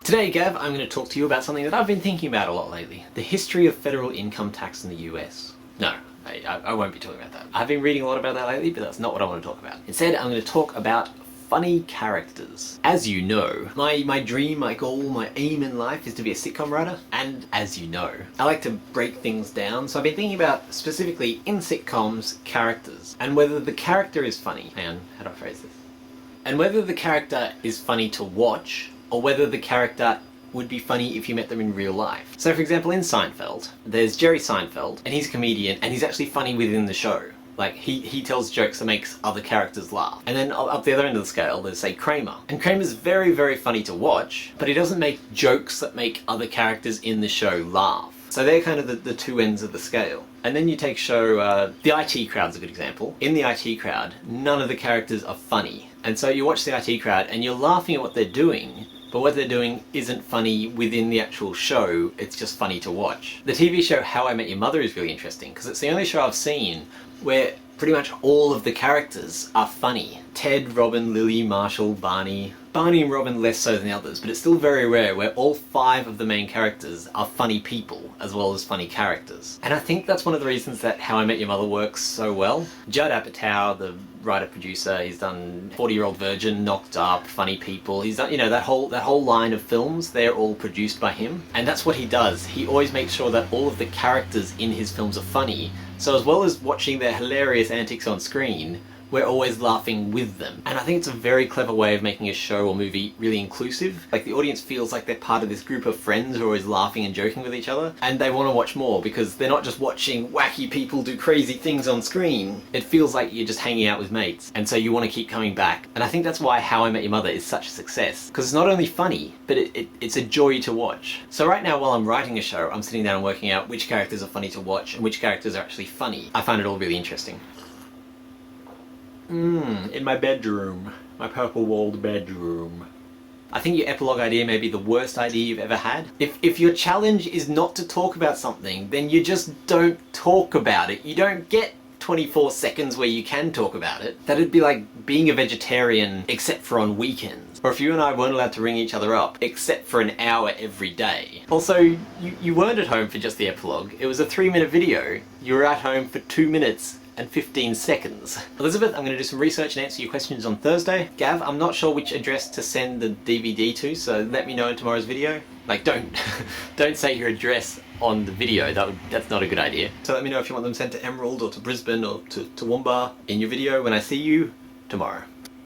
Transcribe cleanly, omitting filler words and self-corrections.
Today, Gav, I'm going to talk to you about something that I've been thinking about a lot lately. The history of federal income tax in the US. No, I won't be talking about that. I've been reading a lot about that lately, but that's not what I want to talk about. Instead, I'm going to talk about funny characters. As you know, my dream, my goal, my aim in life is to be a sitcom writer. And as you know, I like to break things down. So I've been thinking about, specifically in sitcoms, characters. And whether the character is funny. Hang on, how do I phrase this? And whether the character is funny to watch, or whether the character would be funny if you met them in real life. So for example, in Seinfeld, there's Jerry Seinfeld, and he's a comedian, and he's actually funny within the show. Like, he tells jokes that makes other characters laugh. And then up the other end of the scale, there's, say, Kramer. And Kramer's very, very funny to watch, but he doesn't make jokes that make other characters in the show laugh. So they're kind of the two ends of the scale. And then you take the IT Crowd's a good example. In the IT Crowd, none of the characters are funny. And so you watch the IT Crowd and you're laughing at what they're doing, but what they're doing isn't funny within the actual show, it's just funny to watch. The TV show How I Met Your Mother is really interesting, because it's the only show I've seen where pretty much all of the characters are funny. Ted, Robin, Lily, Marshall, Barney. Barney and Robin less so than the others, but it's still very rare where all 5 of the main characters are funny people, as well as funny characters. And I think that's one of the reasons that How I Met Your Mother works so well. Judd Apatow, the writer-producer, he's done 40-Year-Old Virgin, Knocked Up, Funny People. He's done, that whole line of films, they're all produced by him. And that's what he does. He always makes sure that all of the characters in his films are funny. So as well as watching their hilarious antics on screen, we're always laughing with them. And I think it's a very clever way of making a show or movie really inclusive. Like, the audience feels like they're part of this group of friends who are always laughing and joking with each other, and they want to watch more because they're not just watching wacky people do crazy things on screen. It feels like you're just hanging out with mates, and so you want to keep coming back. And I think that's why How I Met Your Mother is such a success, because it's not only funny, but it's a joy to watch. So right now, while I'm writing a show, I'm sitting down and working out which characters are funny to watch and which characters are actually funny. I find it all really interesting. In my bedroom. My purple-walled bedroom. I think your epilogue idea may be the worst idea you've ever had. If your challenge is not to talk about something, then you just don't talk about it. You don't get 24 seconds where you can talk about it. That'd be like being a vegetarian except for on weekends. Or if you and I weren't allowed to ring each other up except for an hour every day. Also, you weren't at home for just the epilogue. It was a 3-minute video. You were at home for 2 minutes and 15 seconds. Elizabeth, I'm going to do some research and answer your questions on Thursday. Gav, I'm not sure which address to send the DVD to, so let me know in tomorrow's video. Like, don't say your address on the video, that's not a good idea. So let me know if you want them sent to Emerald or to Brisbane or to Toowoomba in your video when I see you tomorrow.